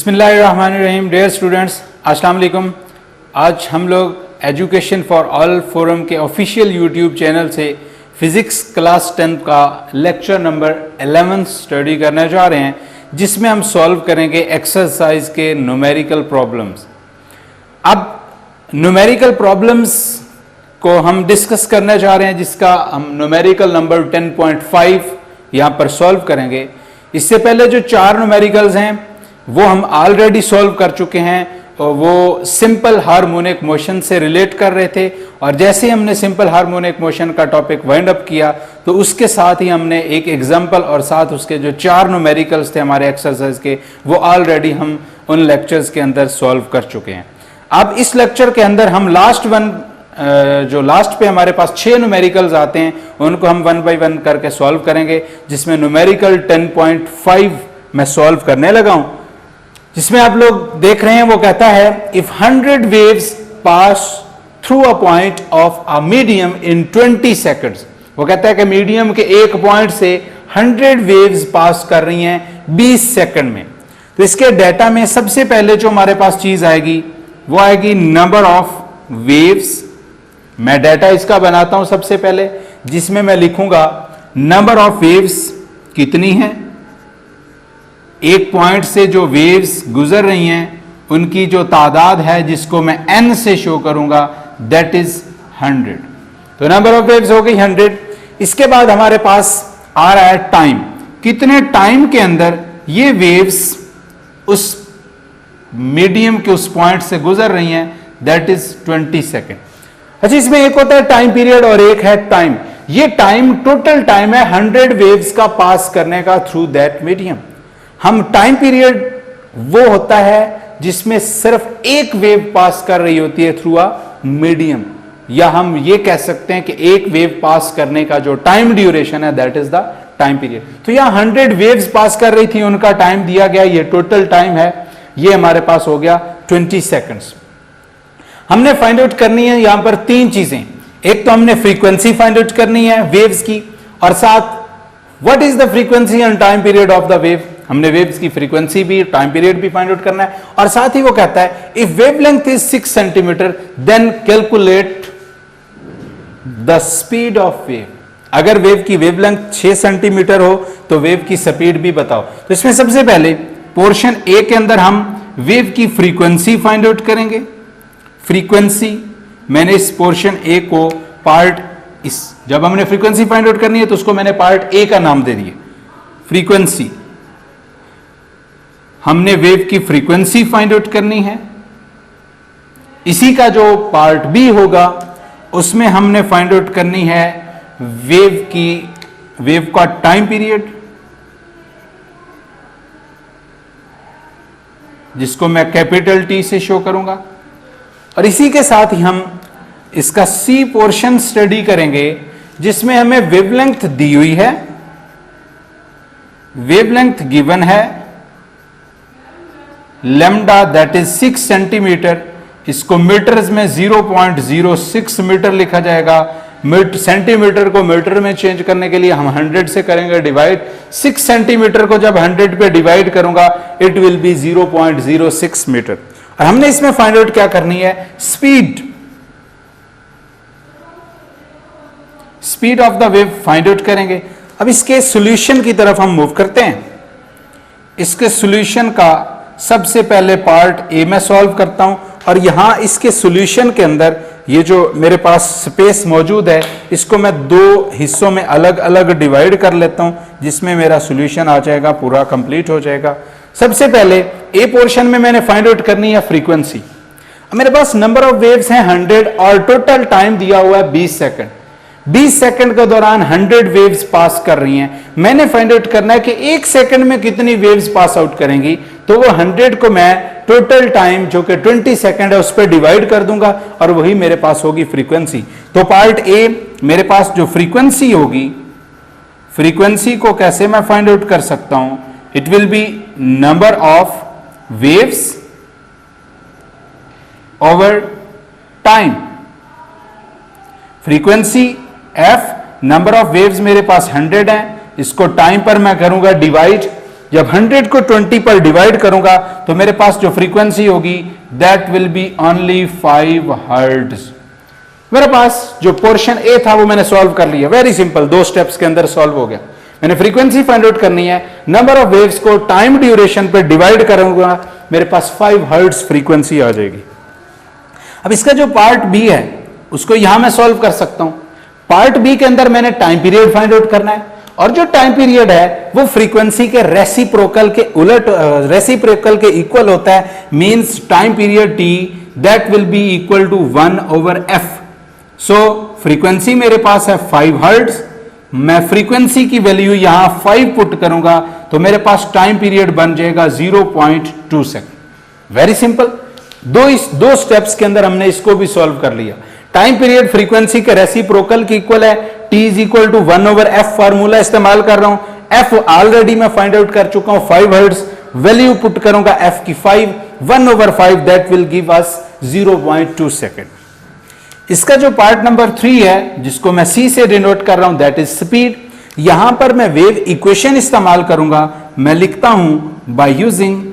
बिस्मिल्लाहिर्रहमानिर्रहीम। Dear students, अस्सलाम वालेकुम। आज हम लोग एजुकेशन फॉर ऑल फोरम के ऑफिशियल यूट्यूब चैनल से फिज़िक्स क्लास 10 का लेक्चर नंबर 11 स्टडी करने जा रहे हैं, जिसमें हम सॉल्व करेंगे एक्सरसाइज के न्यूमेरिकल प्रॉब्लम्स। अब न्यूमेरिकल प्रॉब्लम्स को हम डिस्कस करने जा रहे हैं, जिसका हम न्यूमेरिकल नंबर 10.5 यहाँ पर सॉल्व करेंगे। इससे पहले जो 4 न्यूमेरिकल्स हैं वो हम ऑलरेडी सॉल्व कर चुके हैं, और वो सिंपल हार्मोनिक मोशन से रिलेट कर रहे थे। और जैसे ही हमने सिंपल हार्मोनिक मोशन का टॉपिक वाइंड अप किया तो उसके साथ ही हमने एक एग्जांपल और साथ उसके जो 4 न्यूमेरिकल्स थे हमारे एक्सरसाइज के, वो ऑलरेडी हम उन लेक्चर्स के अंदर सॉल्व कर चुके हैं। अब इस लेक्चर के अंदर हम जो लास्ट पे हमारे पास 6 न्यूमेरिकल्स आते हैं, उनको हम 1 बाय 1 करके सॉल्व करेंगे, जिसमें न्यूमेरिकल 10.5 मैं सॉल्व करने लगा हूं। जिसमें आप लोग देख रहे हैं वो कहता है if 100 waves pass through a point of a medium in 20 seconds. वो कहता है कि मीडियम के एक पॉइंट से 100 वेव्स पास कर रही हैं 20 सेकंड में। तो इसके डाटा में सबसे पहले जो हमारे पास चीज आएगी वो आएगी नंबर ऑफ वेव्स। मैं डाटा इसका बनाता हूं सबसे पहले, जिसमें मैं लिखूंगा नंबर ऑफ वेव्स कितनी है, एक पॉइंट से जो वेव्स गुजर रही हैं उनकी जो तादाद है, जिसको मैं n से शो करूंगा, दैट इज 100। तो नंबर ऑफ वेव्स हो गई 100। इसके बाद हमारे पास आ रहा है टाइम, कितने टाइम के अंदर ये वेव्स उस मीडियम के उस पॉइंट से गुजर रही हैं, दैट इज 20 सेकेंड। अच्छा, इसमें एक होता है टाइम पीरियड और एक है टाइम। ये टाइम टोटल टाइम है 100 वेव्स का पास करने का थ्रू दैट मीडियम। हम टाइम पीरियड वो होता है जिसमें सिर्फ एक वेव पास कर रही होती है थ्रू अ मीडियम, या हम ये कह सकते हैं कि एक वेव पास करने का जो टाइम ड्यूरेशन है, that is the time period. तो यहां 100 वेव्स पास कर रही थी, उनका टाइम दिया गया, ये टोटल टाइम है, ये हमारे पास हो गया 20 सेकंड्स। हमने फाइंड आउट करनी है यहां पर 3 चीजें। एक तो हमने फ्रीक्वेंसी फाइंड आउट करनी है वेव्स की, और साथ what is the frequency and time period of the wave. हमने वेव्स की फ्रीक्वेंसी भी, टाइम पीरियड भी फाइंड आउट करना है। और साथ ही वो कहता है if wavelength is 6 centimetre then calculate the speed of wave. अगर वेव की वेवलेंथ 6 सेंटीमीटर हो तो वेव की स्पीड भी बताओ। तो इसमें सबसे पहले पोर्शन ए के अंदर हम वेव की फ्रीक्वेंसी फाइंड आउट करेंगे। फ्रीक्वेंसी, मैंने इस पोर्शन ए को पार्ट, इस जब हमने फ्रीक्वेंसी फाइंड आउट करनी है तो उसको मैंने पार्ट ए का नाम दे दिया फ्रीक्वेंसी। हमने वेव की फ्रीक्वेंसी फाइंड आउट करनी है। इसी का जो पार्ट बी होगा उसमें हमने फाइंड आउट करनी है वेव का टाइम पीरियड, जिसको मैं कैपिटल टी से शो करूंगा। और इसी के साथ ही हम इसका सी पोर्शन स्टडी करेंगे, जिसमें हमें वेवलेंथ दी हुई है, वेवलेंथ गिवन है लैम्डा दैट इज 6 सेंटीमीटर। इसको मीटर्स में 0.06 मीटर लिखा जाएगा। सेंटीमीटर को मीटर में चेंज करने के लिए हम 100 से करेंगे डिवाइड। 6 सेंटीमीटर को जब 100 पे डिवाइड करूंगा इट विल बी 0.06 मीटर। और हमने इसमें फाइंड आउट क्या करनी है, speed of the wave find out करेंगे। अब इसके सॉल्यूशन की तरफ हम मूव करते हैं। इसके सॉल्यूशन का सबसे पहले पार्ट ए में सॉल्व करता हूं, और यहां इसके सॉल्यूशन के अंदर ये जो मेरे पास स्पेस मौजूद है, इसको मैं 2 हिस्सों में अलग अलग डिवाइड कर लेता हूं, जिसमें मेरा सॉल्यूशन आ जाएगा, पूरा कंप्लीट हो जाएगा। सबसे पहले ए पोर्शन में मैंने फाइंड आउट करनी है फ्रीक्वेंसी। मेरे पास नंबर ऑफ वेव्स हैं 100 और टोटल टाइम दिया हुआ है 20 सेकंड। 20 सेकंड के दौरान 100 वेव्स पास कर रही हैं। मैंने फाइंड आउट करना है कि 1 सेकंड में कितनी वेव्स पास आउट करेंगी। तो वो 100 को मैं टोटल टाइम जो कि 20 सेकंड है उस पर डिवाइड कर दूंगा, और वही मेरे पास होगी फ्रीक्वेंसी। तो पार्ट ए मेरे पास जो फ्रीक्वेंसी होगी, फ्रीक्वेंसी को कैसे मैं फाइंड आउट कर सकता हूं, it will B number of waves over time. Frequency F, number of waves मेरे पास 100 है, इसको टाइम पर मैं करूंगा डिवाइड, जब 100 को 20 पर डिवाइड करूंगा तो मेरे पास जो फ्रीक्वेंसी होगी that will B only 5 hertz. मेरे पास जो पोर्शन ए था वो मैंने सॉल्व कर लिया, वेरी सिंपल, 2 स्टेप्स के अंदर सॉल्व हो गया। मैंने फ्रीक्वेंसी फाइंड आउट करनी है, नंबर ऑफ वेव्स को टाइम ड्यूरेशन पे डिवाइड करूंगा, मेरे पास 5 हर्ट्ज फ्रीक्वेंसी आ जाएगी। अब इसका जो पार्ट बी है उसको यहां मैं सॉल्व कर सकता हूं। पार्ट बी के अंदर मैंने टाइम पीरियड फाइंड आउट करना है, और जो टाइम पीरियड है वो फ्रीक्वेंसी के रेसिप्रोकल के उलट, रेसिप्रोकल के इक्वल होता है, means time period T that will be equal to 1/f। So frequency मेरे पास है 5 हर्ट्ज, मैं फ्रीक्वेंसी की वैल्यू यहां 5 पुट करूंगा तो मेरे पास टाइम पीरियड बन जाएगा 0.2 सेकंड। वेरी सिंपल, दो स्टेप्स के अंदर हमने इसको भी सॉल्व कर लिया। टाइम पीरियड फ्रीक्वेंसी के रेसिप्रोकल के इक्वल है, t is equal to 1/f formula इस्तेमाल कर रहा हूं। f ऑलरेडी मैं फाइंड आउट कर चुका हूं 5 हर्ट्ज, वैल्यू पुट करूंगा f की 5, 1/5 that will give us 0.2 second. इसका जो पार्ट नंबर 3 है जिसको मैं c से डिनोट कर रहा हूं दैट इज स्पीड। यहां पर मैं वेव इक्वेशन इस्तेमाल करूंगा, मैं लिखता हूं by using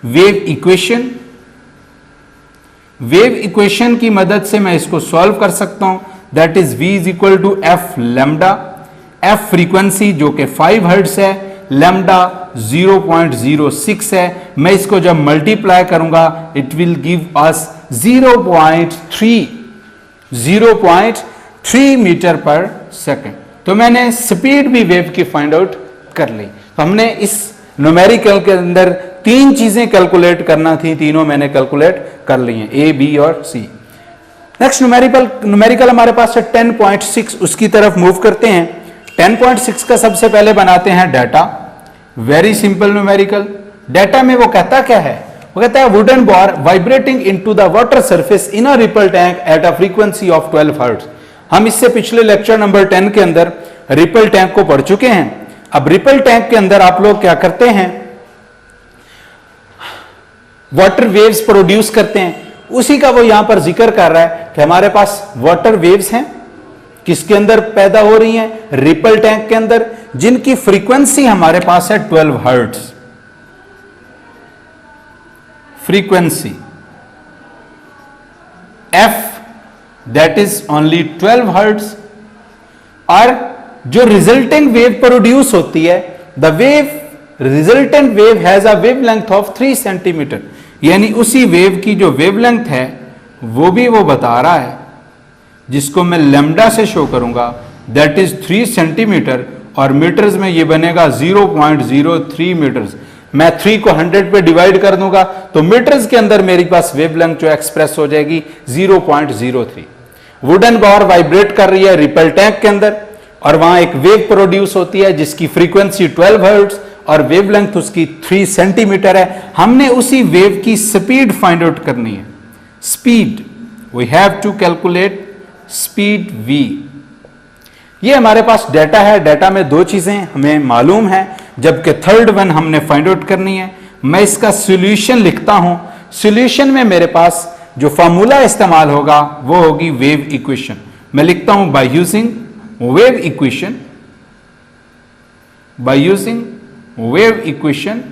wave equation. Wave equation की मदद से मैं इसको सॉल्व कर सकता हूं, that is v is equal to f lambda, f frequency जो कि 5 हर्ट्ज है, लैम्डा 0.06 है। मैं इसको जब मल्टीप्लाई करूंगा it will give us 0.3 metre per second. तो मैंने स्पीड भी वेव की फाइंड आउट कर ली। तो हमने इस न्यूमेरिकल के अंदर 3 चीजें कैलकुलेट करना थी, तीनों मैंने कैलकुलेट कर ली हैं, ए बी और सी। नेक्स्ट न्यूमेरिकल हमारे पास है 10.6, उसकी तरफ मूव करते हैं। 10.6 का सबसे पहले बनाते हैं data, very simple numerical. Data में वो कहता क्या है, वो कहता है wooden bar vibrating into the water surface in a ripple tank at a frequency of 12 hertz. हम इससे पिछले लेक्चर नंबर 10 के अंदर रिपल टैंक को पढ़ चुके हैं। अब रिपल टैंक के अंदर आप लोग क्या करते हैं, वाटर वेव्स प्रोड्यूस करते हैं, उसी का वो यहां पर जिक्र कर रहा है कि हमारे पास वाटर वेव्स हैं, किसके अंदर पैदा हो रही हैं, रिपल टैंक के अंदर, जिनकी फ्रीक्वेंसी हमारे पास है 12 hertz. Frequency f that is only 12 hertz, और जो रिजल्टेंट वेव प्रोड्यूस होती है, the wave resultant wave has a wavelength of 3 centimetre, यानी उसी वेव की जो वेवलेंथ है वो भी वो बता रहा है, जिसको मैं लैम्डा से शो करूंगा, दैट इज 3 सेंटीमीटर, और मीटर्स में ये बनेगा 0.03 मीटर्स। मैं 3 को 100 पे डिवाइड कर दूंगा तो मीटर्स के अंदर मेरे पास वेवलेंथ जो एक्सप्रेस हो जाएगी 0.03। वुडन बार वाइब्रेट कर रही है रिपल टैंक के अंदर, और वहां एक वेव प्रोड्यूस होती है जिसकी फ्रीक्वेंसी 12 हर्ट्ज और वेवलेंथ उसकी 3 सेंटीमीटर है। हमने उसी वेव की स्पीड फाइंड आउट करनी है। Speed, we have to calculate speed v। ये हमारे पास डाटा है, डाटा में 2 चीजें हमें मालूम है, जबकि थर्ड वन हमने फाइंड आउट करनी है। मैं इसका सॉल्यूशन लिखता हूं, सॉल्यूशन में मेरे पास जो फार्मूला इस्तेमाल होगा वो होगी वेव इक्वेशन। मैं लिखता हूं by using wave equation, by using wave equation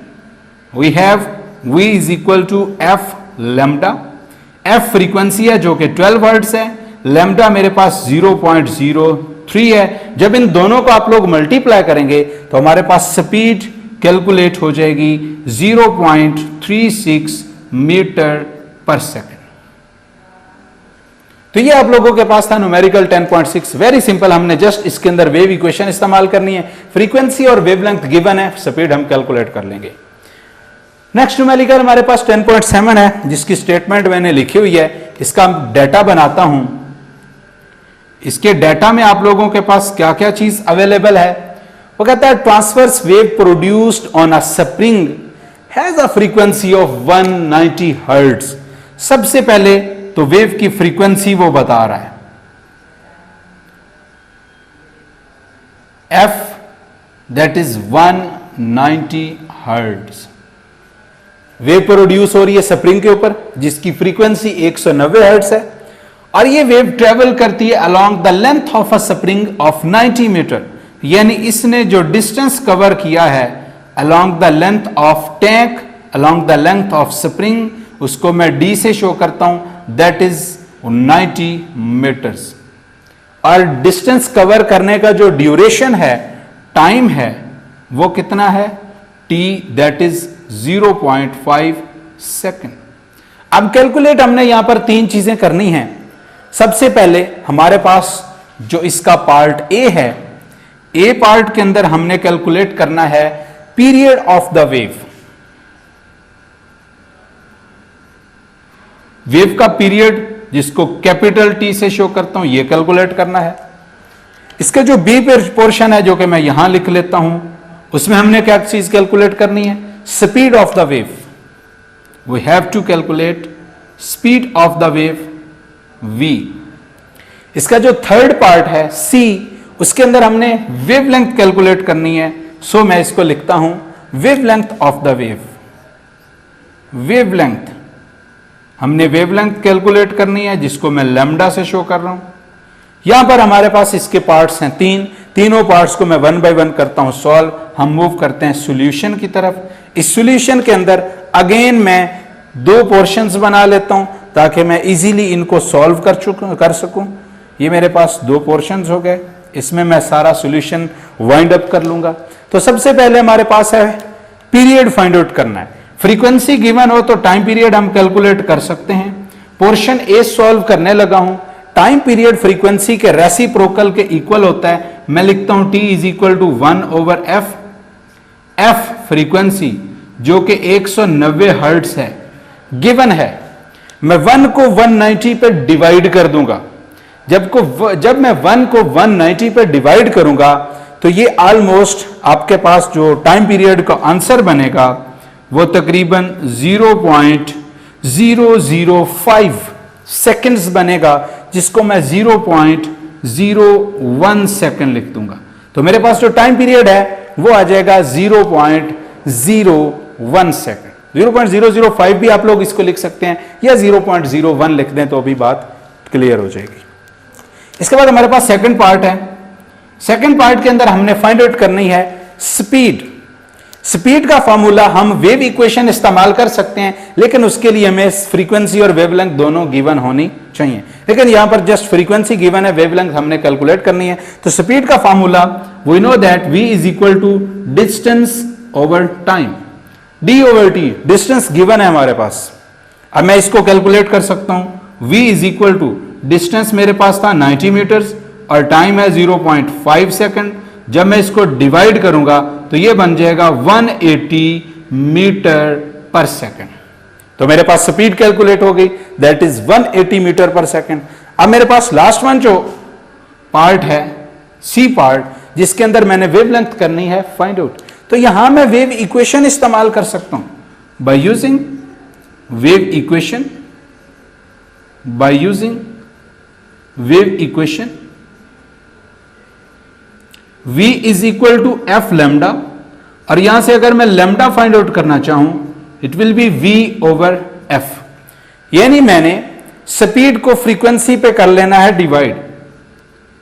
we have v is equal to f lambda. f frequency है जो कि 12 हर्ट्ज है, लैम्डा मेरे पास 0.03 है। जब इन दोनों को आप लोग मल्टीप्लाई करेंगे तो हमारे पास स्पीड कैलकुलेट हो जाएगी 0.36 मीटर पर सेकेंड। तो ये आप लोगों के पास था न्यूमेरिकल 10.6, वेरी सिंपल। हमने जस्ट इसके अंदर वेव इक्वेशन इस्तेमाल करनी है, फ्रीक्वेंसी और वेवलेंथ गिवन है, स्पीड हम कैलकुलेट कर लेंगे। नेक्स्ट न्यूमेरिकल हमारे पास 10.7 है, जिसकी स्टेटमेंट मैंने लिखी हुई है। इसका डाटा बनाता हूं। इसके डाटा में आप लोगों के पास क्या क्या चीज अवेलेबल है, वो कहता है transverse wave produced on a spring has a frequency of 190 hertz. सबसे पहले तो वेव की फ्रीक्वेंसी वो बता रहा है, f that is 190 hertz. Wave produce हो रही है स्प्रिंग के ऊपर जिसकी फ्रीक्वेंसी 190 हर्ट्ज है, और ये वेव ट्रेवल करती है along the length of a spring of 90 metre, यानी इसने जो डिस्टेंस कवर किया है along the length of tank, along the length of spring, उसको मैं D से शो करता हूं, that is 90 मीटर्स। और डिस्टेंस कवर करने का जो ड्यूरेशन है, टाइम है, वो कितना है? T, that is 0.5 second. अब कैलकुलेट हमने यहां पर तीन चीजें करनी हैं। सबसे पहले हमारे पास जो इसका पार्ट ए है, ए पार्ट के अंदर हमने कैलकुलेट करना है period of the wave. Wave का पीरियड जिसको कैपिटल टी से शो करता हूं, यह कैलकुलेट करना है। इसका जो बी पोर्शन है जो कि मैं यहां लिख लेता हूं, उसमें हमने क्या चीज कैलकुलेट करनी है? Speed of the wave. We have to calculate speed of the wave v। इसका जो थर्ड पार्ट है c, उसके अंदर हमने वेवलेंथ कैलकुलेट करनी है। सो मैं इसको लिखता हूं wavelength of the wave. Wavelength, हमने वेवलेंथ कैलकुलेट करनी है जिसको मैं लैम्डा से शो कर रहा हूं। यहां पर हमारे पास इसके पार्ट्स हैं तीन, तीनों पार्ट्स को मैं वन बाय वन करता हूं सॉल्व। हम मूव करते हैं सॉल्यूशन की तरफ। इस सॉल्यूशन के अंदर अगेन मैं दो पोर्शंस बना लेता हूं ताकि मैं इजीली इनको सॉल्व कर सकूं। ये मेरे पास दो पोर्शंस हो गए, इसमें मैं सारा सॉल्यूशन वाइंड अप कर लूंगा। तो सबसे पहले हमारे पास है पीरियड फाइंड आउट करना है। फ्रीक्वेंसी गिवन हो तो टाइम पीरियड हम कैलकुलेट कर सकते हैं। पोर्शन ए सॉल्व करने लगा हूं। टाइम पीरियड फ्रीक्वेंसी के रेसिप्रोकल के इक्वल होता है। मैं लिखता हूं T is equal to 1/f। f frequency जो कि 190 हर्ट्ज है, गिवन है। मैं 1 को 190 पे डिवाइड कर दूंगा। जब मैं 1 को 190 पे डिवाइड करूंगा तो ये ऑलमोस्ट आपके पास जो टाइम पीरियड का आंसर बनेगा वो तकरीबन 0.005 सेकेंड्स बनेगा, जिसको मैं 0.01 सेकेंड लिख दूंगा। तो मेरे पास जो टाइम पीरियड है वो आ जाएगा 0.01 सेकेंड। 0.005 भी आप लोग इसको लिख सकते हैं या 0.01 लिख दें तो अभी बात क्लियर हो जाएगी। इसके बाद हमारे पास सेकंड पार्ट है। सेकंड पार्ट के अंदर हमने फाइंड आउट करनी है स्पीड। स्पीड का फॉर्मूला हम वेव इक्वेशन इस्तेमाल कर सकते हैं, लेकिन उसके लिए हमें फ्रीक्वेंसी और वेवलेंथ दोनों गिवन होनी चाहिए। लेकिन यहां पर जस्ट फ्रीक्वेंसी गिवन है, वेवलेंथ हमने कैलकुलेट करनी है। तो स्पीड का formula we know that v is equal to distance over time. d over t, distance given है हमारे पास। अब मैं इसको कैलकुलेट कर सकता हूं। v is equal to distance मेरे पास था 90 मीटर्स और टाइम है 0.5 सेकेंड। जब मैं इसको डिवाइड करूंगा तो ये बन जाएगा 180 मीटर पर सेकेंड। तो मेरे पास स्पीड कैलकुलेट हो गई, that is 180 metre per second. अब मेरे पास लास्ट वन जो पार्ट है सी पार्ट, जिसके अंदर मैंने वेवलेंथ करनी है फाइंड आउट। तो यहां मैं वेव इक्वेशन इस्तेमाल कर सकता हूं by using wave equation, by using wave equation. v is equal to F lambda, और यहां से अगर मैं लैम्डा फाइंड आउट करना चाहूं it will B v over f। यानी मैंने स्पीड को फ्रीक्वेंसी पे कर लेना है divide.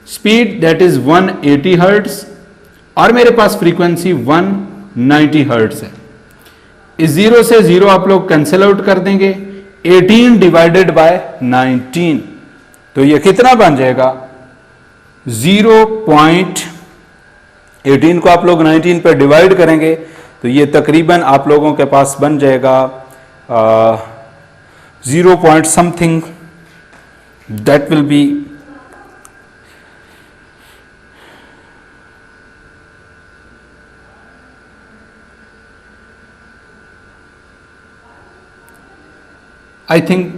Speed that is 180 hertz और मेरे पास फ्रीक्वेंसी 190 हर्ट्ज है। इस 0 से 0 आप लोग कैंसिल आउट कर देंगे। 18 डिवाइडेड बाय 19, तो ये कितना बन जाएगा? 0.18 को आप लोग 19 पे डिवाइड करेंगे तो ये तकरीबन आप लोगों के पास बन जाएगा 0 point something, that will be I think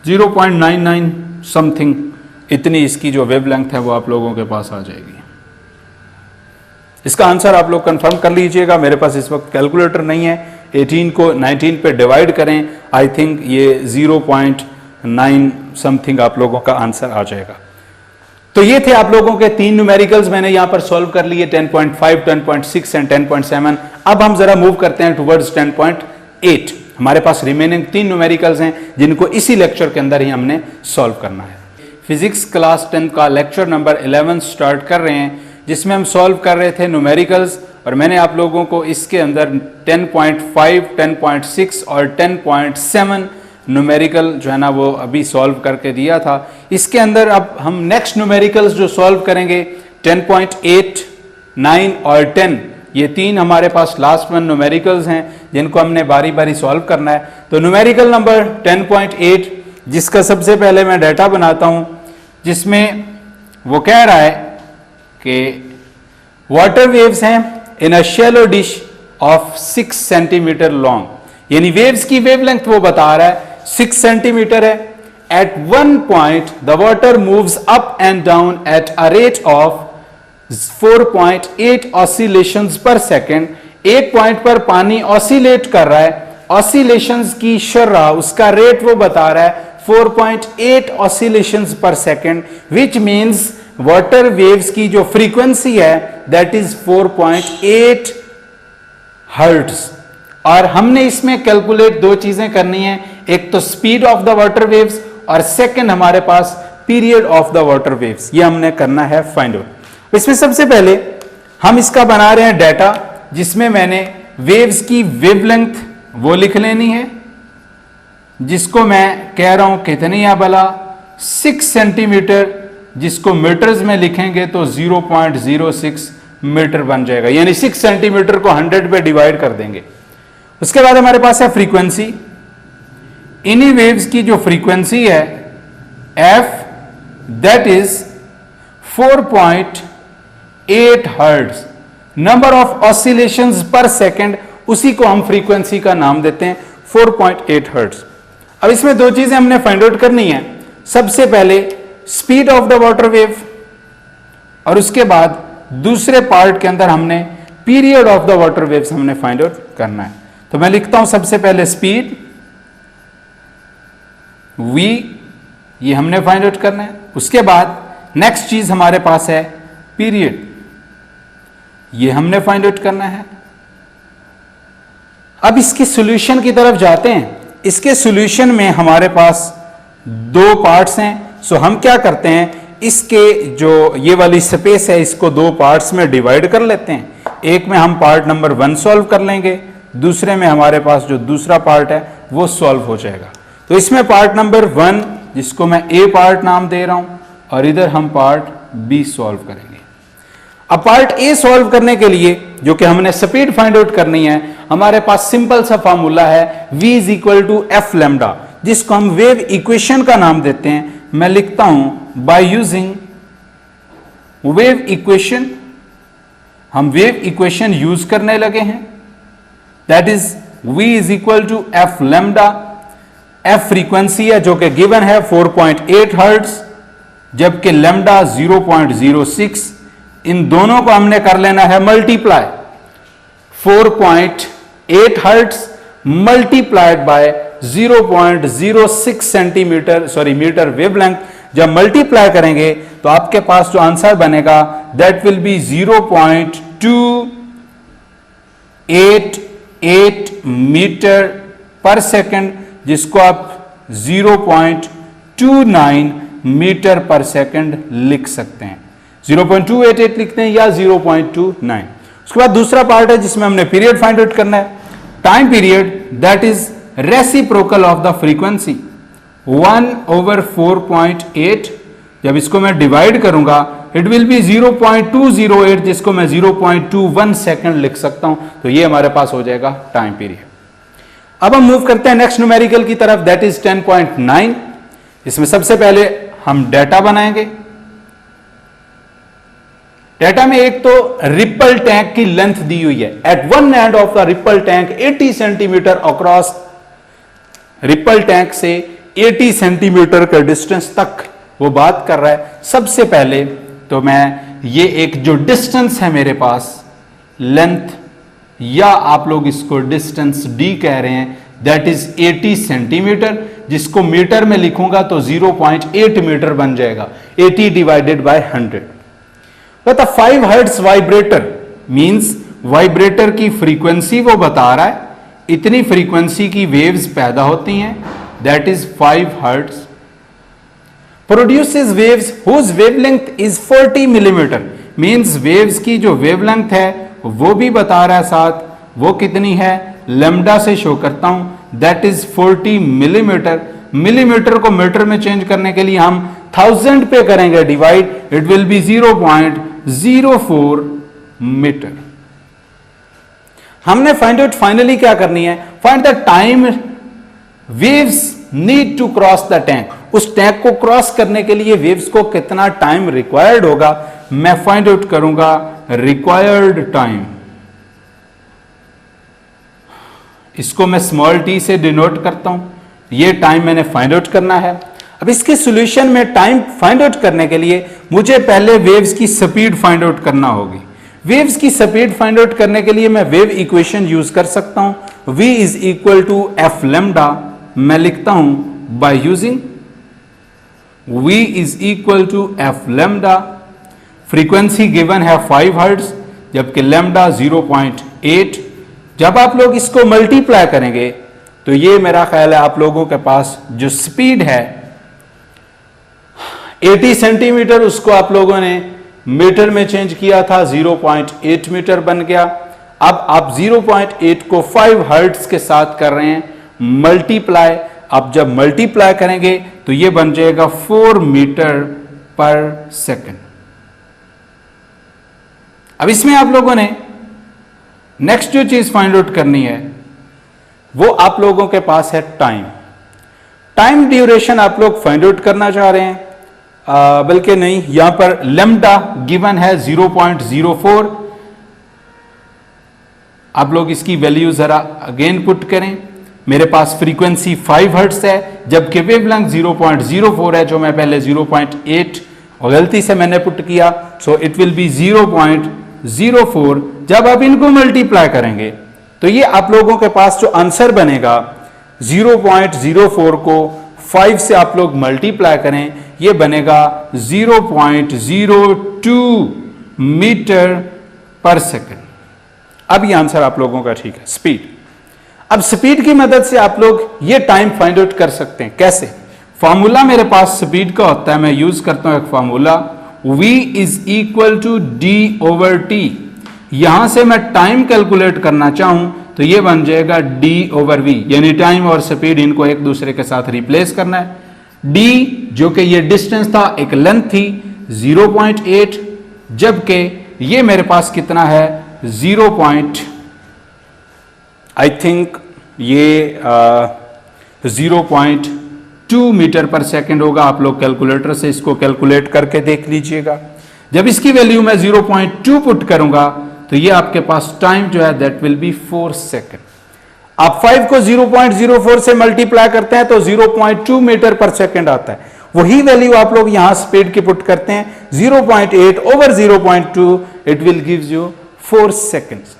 0.99 something, इतनी इसकी जो वेवलेंथ है वो आप लोगों के पास आ जाएगी। इसका आंसर आप लोग कंफर्म कर लीजिएगा। मेरे पास इस वक्त कैलकुलेटर नहीं है। 18 को 19 पे डिवाइड करें, आई थिंक ये 0.9 समथिंग आप लोगों का आंसर आ जाएगा। तो ये थे आप लोगों के तीन न्यूमेरिकल्स, मैंने यहां पर सॉल्व कर लिए 10.5, 10.6 एंड 10.7। अब हम जरा मूव करते हैं टुवर्ड्स 10.8। हमारे पास रिमेनिंग तीन न्यूमेरिकल्स हैं जिनको इसी लेक्चर के अंदर ही हमने सॉल्व करना है। फिजिक्स क्लास 10 का लेक्चर नंबर 11 स्टार्ट कर रहे हैं। जिसमें हम सॉल्व कर रहे थे न्यूमेरिकल्स, और मैंने आप लोगों को इसके अंदर 10.5, 10.6 और 10.7 न्यूमेरिकल जो है ना वो अभी सॉल्व करके दिया था। इसके अंदर अब हम नेक्स्ट न्यूमेरिकल्स जो सॉल्व करेंगे 10.8, 9 और 10, ये तीन हमारे पास लास्ट वन न्यूमेरिकल्स हैं जिनको हमने बारी बारी सॉल्व करना है। तो न्यूमेरिकल नंबर 10.8, जिसका सबसे पहले मैं डाटा बनाता हूं, जिसमें वो कह रहा है कि वाटर वेव्स हैं in a shallow dish of 6 centimetre long, यानी वेव्स की वेवलेंथ वो बता रहा है 6 सेंटीमीटर है। At one point the water moves up and down at a rate of 4.8 oscillations per second. एक पॉइंट पर पानी ऑसिलेट कर रहा है, ऑसिलेशंस की शर्रा उसका रेट वो बता रहा है 4.8 oscillations per second, which means water waves की जो फ्रीक्वेंसी है दैट इज 4.8 हर्ट्ज। और हमने इसमें कैलकुलेट दो चीजें करनी है, एक तो speed of the water waves और सेकंड हमारे पास period of the water waves, ये हमने करना है फाइंड आउट। इसमें सबसे पहले हम इसका बना रहे हैं डाटा, जिसमें मैंने वेव्स की वेवलेंथ वो लिख लेनी है, जिसको मैं कह रहा हूं कितनी है भला 6 सेंटीमीटर, जिसको मीटर्स में लिखेंगे तो 0.06 मीटर बन जाएगा, यानी 6 सेंटीमीटर को 100 पे डिवाइड कर देंगे। उसके बाद हमारे पास है फ्रीक्वेंसी। इन्हीं वेव्स की जो फ्रीक्वेंसी है f, that is 4.8 hertz. Number of oscillations पर सेकंड, उसी को हम फ्रीक्वेंसी का नाम देते हैं 4.8 हर्ट्ज। अब इसमें दो चीजें हमने फाइंड आउट करनी है, सबसे पहले speed of the water wave, और उसके बाद दूसरे पार्ट के अंदर हमने period of the water waves हमने फाइंड आउट करना है। तो मैं लिखता हूं सबसे पहले स्पीड v, ये हमने फाइंड आउट करना है। उसके बाद नेक्स्ट चीज हमारे पास है पीरियड, ये हमने फाइंड आउट करना है। अब इसके सॉल्यूशन की तरफ जाते हैं। इसके सॉल्यूशन में हमारे पास दो पार्ट्स हैं, सो हम क्या करते हैं, इसके जो ये वाली स्पेस है इसको दो पार्ट्स में डिवाइड कर लेते हैं। एक में हम पार्ट नंबर 1 सॉल्व कर लेंगे, दूसरे में हमारे पास जो दूसरा पार्ट है वो सॉल्व हो जाएगा। तो इसमें पार्ट नंबर 1, जिसको मैं ए पार्ट नाम दे रहा हूं, और इधर हम पार्ट बी सॉल्व करेंगे। अब पार्ट ए सॉल्व करने के लिए जो कि हमने स्पीड फाइंड आउट करनी है, हमारे पास सिंपल सा फॉर्मूला है v is equal to F lambda, जिसको हम वेव इक्वेशन का नाम देते हैं। मैं लिखता हूं बाय यूजिंग वेव इक्वेशन, हम वेव इक्वेशन यूज करने लगे हैं, that is v is equal to F lambda. F frequency है जो कि गिवन है 4.8 हर्ट्ज, जबकि लैम्डा 0.06। इन दोनों को हमने कर लेना है multiply, 4.8 hertz multiplied by 0.06 centimetre metre wavelength. जब मल्टीप्लाई करेंगे तो आपके पास जो आंसर बनेगा that will be 0.288 metre per second, जिसको आप 0.29 मीटर पर सेकंड लिख सकते हैं। 0.288 लिखते हैं या 0.29। उसके बाद दूसरा पार्ट है जिसमें हमने पीरियड फाइंड आउट करना है। Time period that is reciprocal of the frequency 1/4.8। जब इसको मैं डिवाइड करूंगा इट विल बी 0.208, जिसको मैं 0.21 सेकंड लिख सकता हूं। तो ये हमारे पास हो जाएगा टाइम पीरियड। अब हम मूव करते हैं नेक्स्ट न्यूमेरिकल की तरफ, दैट इज 10.9। इसमें सबसे पहले हम डाटा बनाएंगे। डाटा में एक तो रिपल टैंक की लेंथ दी हुई है। At one end of the ripple tank 80 centimetre across, ripple tank से 80 सेंटीमीटर के डिस्टेंस तक वो बात कर रहा है। सबसे पहले तो मैं ये एक जो डिस्टेंस है मेरे पास, लेंथ या आप लोग इसको डिस्टेंस डी कह रहे हैं, दैट इज 80 सेंटीमीटर, जिसको मीटर में लिखूंगा तो 0.8 मीटर बन जाएगा। 80 डिवाइडेड बाय 100। बता 5 हर्ट्ज वाइब्रेटर मींस वाइब्रेटर की फ्रीक्वेंसी वो बता रहा है, इतनी फ्रीक्वेंसी की वेव्स पैदा होती हैं, that is 5 hertz. Produces waves whose wavelength is 40 millimetre means waves की जो वेवलेंथ है वो भी बता रहा है साथ, वो कितनी है, लैम्डा से शो करता हूं, दैट इज 40 मिलीमीटर। मिलीमीटर को मीटर में चेंज करने के लिए हम 1000 पे करेंगे divide, it will be 0.04 metre. हमने फाइंड आउट फाइनली क्या करनी है, find the time waves need to cross the tank. उस टैंक को क्रॉस करने के लिए वेव्स को कितना टाइम रिक्वायर्ड होगा, मैं फाइंड आउट करूंगा रिक्वायर्ड टाइम। इसको मैं स्मॉल टी से डिनोट करता हूं, ये टाइम मैंने फाइंड आउट करना है। अब इसके सॉल्यूशन में टाइम फाइंड आउट करने के लिए मुझे पहले वेव्स की स्पीड फाइंड आउट करना होगी। वेव्स की स्पीड फाइंड आउट करने के लिए मैं वेव इक्वेशन यूज कर सकता हूं, v is equal to F lambda. मैं लिखता हूं by using v is equal to F lambda. Frequency given है 5 हर्ट्ज, जबकि लैम्डा 0.8। जब आप लोग इसको मल्टीप्लाई करेंगे तो ये मेरा ख्याल है आप लोगों के पास जो स्पीड है 80 सेंटीमीटर, उसको आप लोगों ने मीटर में चेंज किया था, 0.8 मीटर बन गया। अब आप 0.8 को 5 हर्ट्ज के साथ कर रहे हैं मल्टीप्लाई। अब जब मल्टीप्लाई करेंगे तो ये बन जाएगा 4 मीटर पर सेकेंड। अब इसमें आप लोगों ने नेक्स्ट जो चीज फाइंड आउट करनी है वो आप लोगों के पास है टाइम। टाइम ड्यूरेशन आप लोग फाइंड आउट करना चाह रहे हैं, बल्कि नहीं, यहां पर लैम्डा गिवन है 0.04। आप लोग इसकी वैल्यू जरा अगेन पुट करें। मेरे पास फ्रीक्वेंसी 5 हर्ट्ज है, जबकि वेवलेंथ 0.04 है, जो मैं पहले 0.8 और गलती से मैंने पुट किया, सो इट विल बी 0.04। जब आप इनको मल्टीप्लाई करेंगे तो ये आप लोगों के पास जो आंसर बनेगा 0.04 को 5 से आप लोग मल्टीप्लाई करें, ये बनेगा 0.02 मीटर पर सेकेंड। अब ये आंसर आप लोगों का ठीक है। स्पीड, अब स्पीड की मदद से आप लोग ये टाइम फाइंड आउट कर सकते हैं। कैसे? फॉर्मूला मेरे पास स्पीड का होता है, मैं यूज करता हूं एक formula, v is equal to D over T. यहां से मैं टाइम कैलकुलेट करना चाहूं तो ये बन जाएगा d ओवर v, यानी टाइम और स्पीड इनको एक दूसरे के साथ रिप्लेस करना है। d जो कि ये डिस्टेंस था, एक लेंथ थी 0.8, जबकि ये मेरे पास कितना है 0.2 मीटर पर सेकेंड होगा। आप लोग कैलकुलेटर से इसको कैलकुलेट करके देख लीजिएगा। जब इसकी वैल्यू मैं 0.2 पुट करूंगा तो ये आपके पास टाइम जो है दैट विल बी 4 सेकेंड। आप 5 को 0.04 से मल्टीप्लाई करते हैं तो 0.2 मीटर पर सेकेंड आता है। वही वैल्यू आप लोग यहां स्पीड की पुट करते हैं 0.8 over 0.2, it will gives you 4 seconds.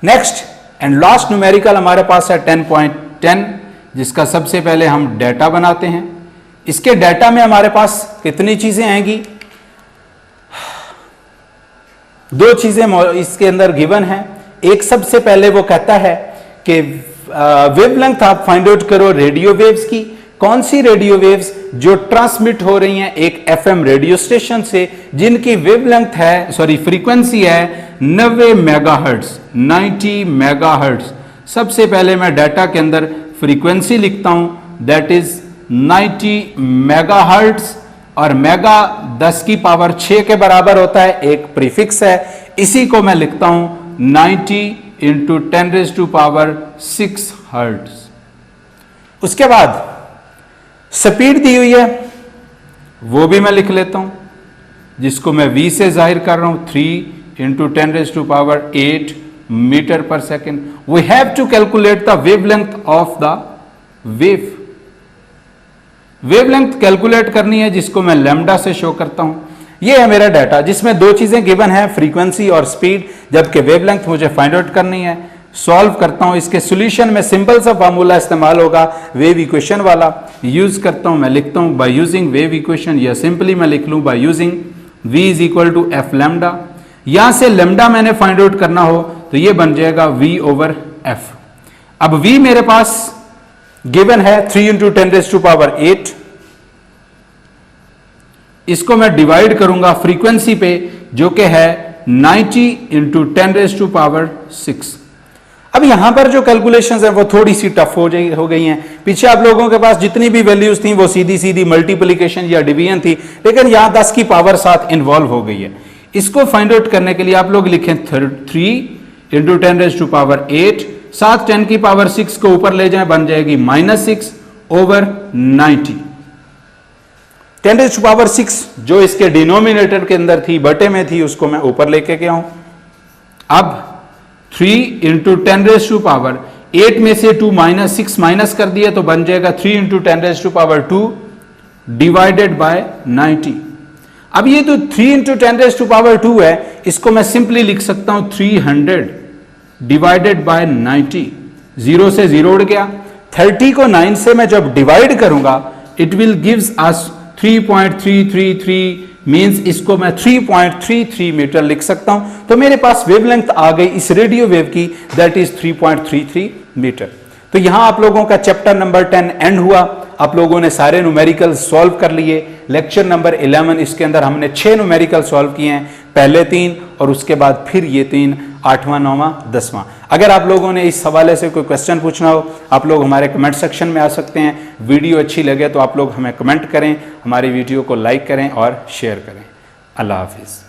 Next and last numerical हमारे पास है 10.10, जिसका सबसे पहले हम डेटा बनाते हैं। इसके डेटा में हमारे पास कितनी चीजें आएंगी, 2 चीजें इसके अंदर गिवन है। एक सबसे पहले वो कहता है कि वेवलेंथ आप फाइंड आउट करो रेडियो वेव्स की। कौन सी रेडियो वेव्स? जो ट्रांसमिट हो रही हैं एक एफएम रेडियो स्टेशन से, जिनकी वेवलेंथ है, सॉरी फ्रीक्वेंसी है 90 मेगाहर्ट्ज, 90 मेगाहर्ट्ज। सबसे पहले मैं डाटा के अंदर फ्रीक्वेंसी लिखता हूं, दैट इज 90 मेगाहर्ट्ज, और मेगा 10 की पावर 6 के बराबर होता है, एक प्रीफिक्स है। इसी को मैं लिखता हूं 90 इंटू 10⁻6 हर्ट्ज। उसके बाद स्पीड दी हुई है, वो भी मैं लिख लेता हूं, जिसको मैं v से जाहिर कर रहा हूं 3 into 10⁸ metre per second. We have to calculate the wavelength of the wave. Wavelength calculate करनी है, जिसको मैं लैम्डा से शो करता हूं। ये है मेरा डाटा, जिसमें 2 चीजें गिवन है, फ्रीक्वेंसी और स्पीड, जबकि वेवलेंथ मुझे फाइंड आउट करनी है। सॉल्व करता हूं। इसके सॉल्यूशन में सिंपल सा फार्मूला इस्तेमाल होगा, वेव इक्वेशन वाला यूज करता हूं। मैं लिखता हूं बाय यूजिंग वेव इक्वेशन, या सिंपली मैं लिख लूं by using v is equal to F lambda. यहां से लैम्डा मैंने फाइंड आउट करना हो तो ये बन जाएगा v ओवर f। अब v मेरे पास गिवन है 3 इंटू 10⁸, इसको मैं डिवाइड करूंगा फ्रीक्वेंसी पे जो कि है 90 इंटू 10⁻⁶। अब यहां पर जो कैलकुलेशंस है वो थोड़ी सी टफ हो गई हैं। पीछे आप लोगों के पास जितनी भी वैल्यूज थी वो सीधी सीधी मल्टीप्लिकेशन या डिवीजन थी, लेकिन यहां 10 की पावर 7 इन्वॉल्व हो गई है। इसको फाइंड आउट करने के लिए आप लोग लिखें 3 इंटू 10⁸, 7 10 की पावर 6 को ऊपर ले जाएं, बन जाएगी -6 ओवर 90। 10⁶ जो इसके डिनोमिनेटर के अंदर थी, बटे में थी, उसको मैं ऊपर लेके गया हूं। अब 3 इंटू 10⁸, में से 2 -6 माइनस कर दिया तो बन जाएगा 3 इंटू 10⁻² डिवाइडेड बाय 90। अब ये तो 3 इंटू 10⁻² है, इसको मैं सिंपली लिख सकता हूं 300 डिवाइडेड बाय 90। 0 से 0 उड़ गया। 30 को 9 से मैं जब डिवाइड करूंगा it will gives us 3.333, means इसको मैं 3.33 मीटर लिख सकता हूं। तो मेरे पास वेवलेंथ आ गई इस रेडियो वेव की, दैट इज 3.33 मीटर। तो यहां आप लोगों का चैप्टर नंबर 10 एंड हुआ। आप लोगों ने सारे न्यूमेरिकल सॉल्व कर लिए। लेक्चर नंबर 11 इसके अंदर हमने 6 न्यूमेरिकल सॉल्व किए हैं, पहले 3 और उसके बाद फिर ये 3, 8वां 9वां 10वां। अगर आप लोगों ने इस हवाले से कोई क्वेश्चन पूछना हो, आप लोग हमारे कमेंट सेक्शन में आ सकते हैं। वीडियो अच्छी लगे तो आप लोग हमें कमेंट करें, हमारी वीडियो को लाइक करें और शेयर करें। अल्लाह हाफिज़।